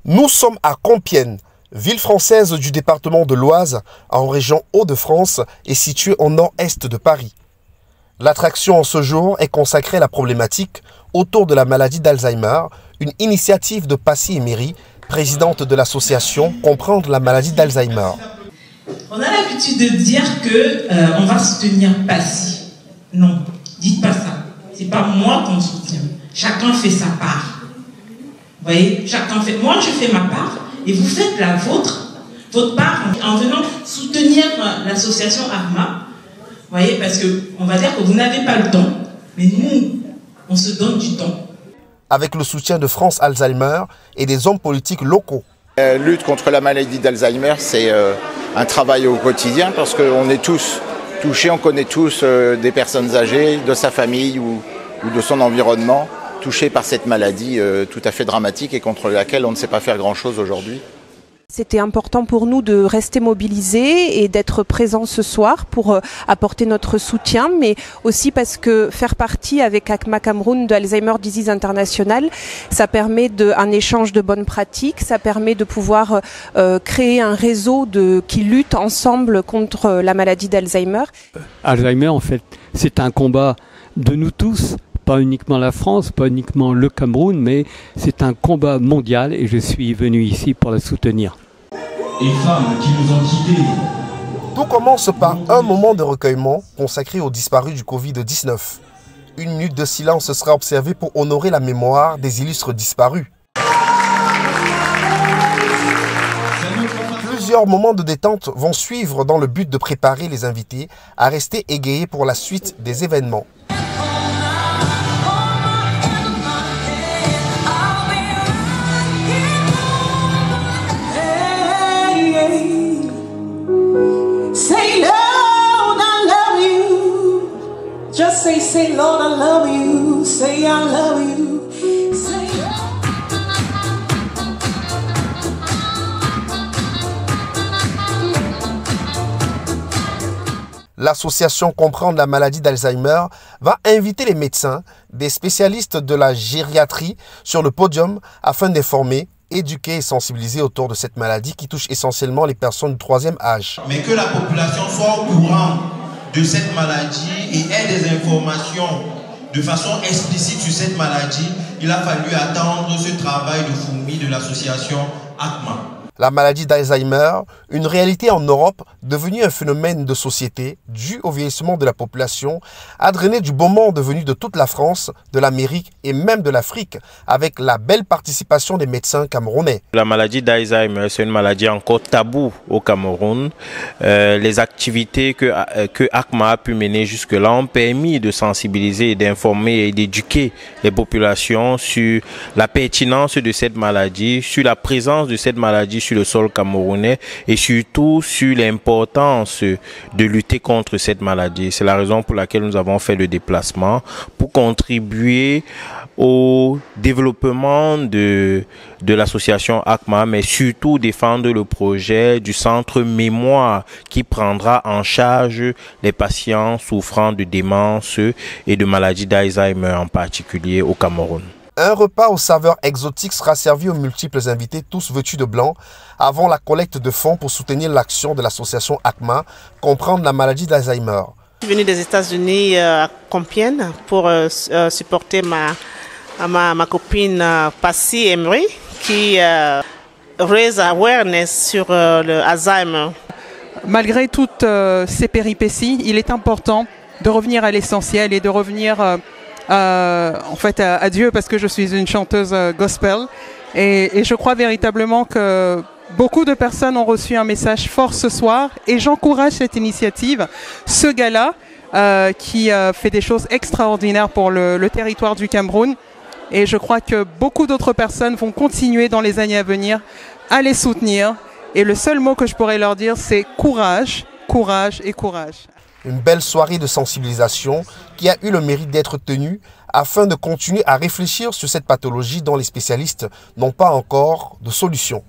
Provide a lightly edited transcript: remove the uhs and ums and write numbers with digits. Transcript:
Nous sommes à Compiègne, ville française du département de l'Oise, en région Hauts-de-France et située au nord-est de Paris. L'attraction en ce jour est consacrée à la problématique autour de la maladie d'Alzheimer, une initiative de Passy Emery, présidente de l'association Comprendre la maladie d'Alzheimer. On a l'habitude de dire qu'on va soutenir Passy. Non, dites pas ça. C'est pas moi qu'on soutient. Chacun fait sa part. Vous voyez, chacun fait. Moi, je fais ma part et vous faites la vôtre. Votre part en venant soutenir l'association ACMA. Vous voyez, parce qu'on va dire que vous n'avez pas le temps, mais nous, on se donne du temps. Avec le soutien de France Alzheimer et des hommes politiques locaux. Lutte contre la maladie d'Alzheimer, c'est un travail au quotidien parce qu'on est tous touchés, on connaît tous des personnes âgées, de sa famille ou de son environnement, touchés par cette maladie tout à fait dramatique et contre laquelle on ne sait pas faire grand-chose aujourd'hui. C'était important pour nous de rester mobilisés et d'être présents ce soir pour apporter notre soutien, mais aussi parce que faire partie avec ACMA Cameroun de Alzheimer Disease International, ça permet un échange de bonnes pratiques, ça permet de pouvoir créer un réseau qui lutte ensemble contre la maladie d'Alzheimer. Alzheimer, en fait, c'est un combat de nous tous. Pas uniquement la France, pas uniquement le Cameroun, mais c'est un combat mondial et je suis venu ici pour la soutenir. Et femmes qui nous ont quittés. Tout commence par un moment de recueillement consacré aux disparus du Covid-19. Une minute de silence sera observée pour honorer la mémoire des illustres disparus. Plusieurs moments de détente vont suivre dans le but de préparer les invités à rester égayés pour la suite des événements. Just say, Lord, I love you. Say, I love you. Say, L'association Comprendre la maladie d'Alzheimer va inviter les médecins, des spécialistes de la gériatrie sur le podium afin d'informer, éduquer et sensibiliser autour de cette maladie qui touche essentiellement les personnes du troisième âge. Mais que la population soit au courant de cette maladie et ait des informations de façon explicite sur cette maladie, il a fallu attendre ce travail de fourmi de l'association ACMA. La maladie d'Alzheimer, une réalité en Europe, devenue un phénomène de société dû au vieillissement de la population, a drainé du beau monde venu de toute la France, de l'Amérique et même de l'Afrique, avec la belle participation des médecins camerounais. La maladie d'Alzheimer, c'est une maladie encore taboue au Cameroun. Les activités que ACMA a pu mener jusque-là ont permis de sensibiliser, d'informer et d'éduquer les populations sur la pertinence de cette maladie, sur la présence de cette maladie sur le sol camerounais et surtout sur l'importance de lutter contre cette maladie. C'est la raison pour laquelle nous avons fait le déplacement pour contribuer au développement de l'association ACMA, mais surtout défendre le projet du centre mémoire qui prendra en charge les patients souffrant de démence et de maladie d'Alzheimer en particulier au Cameroun. Un repas aux saveurs exotiques sera servi aux multiples invités, tous vêtus de blanc, avant la collecte de fonds pour soutenir l'action de l'association ACMA, Comprendre la maladie d'Alzheimer. Je suis venue des États-Unis à Compiègne pour supporter ma copine Passy Emery qui raise awareness sur le Alzheimer. Malgré toutes ces péripéties, il est important de revenir à l'essentiel et de revenir en fait à Dieu, parce que je suis une chanteuse gospel et je crois véritablement que beaucoup de personnes ont reçu un message fort ce soir et j'encourage cette initiative, ce gars-là qui fait des choses extraordinaires pour le territoire du Cameroun, et je crois que beaucoup d'autres personnes vont continuer dans les années à venir à les soutenir, et le seul mot que je pourrais leur dire, c'est courage, courage et courage. Une belle soirée de sensibilisation qui a eu le mérite d'être tenue afin de continuer à réfléchir sur cette pathologie dont les spécialistes n'ont pas encore de solution.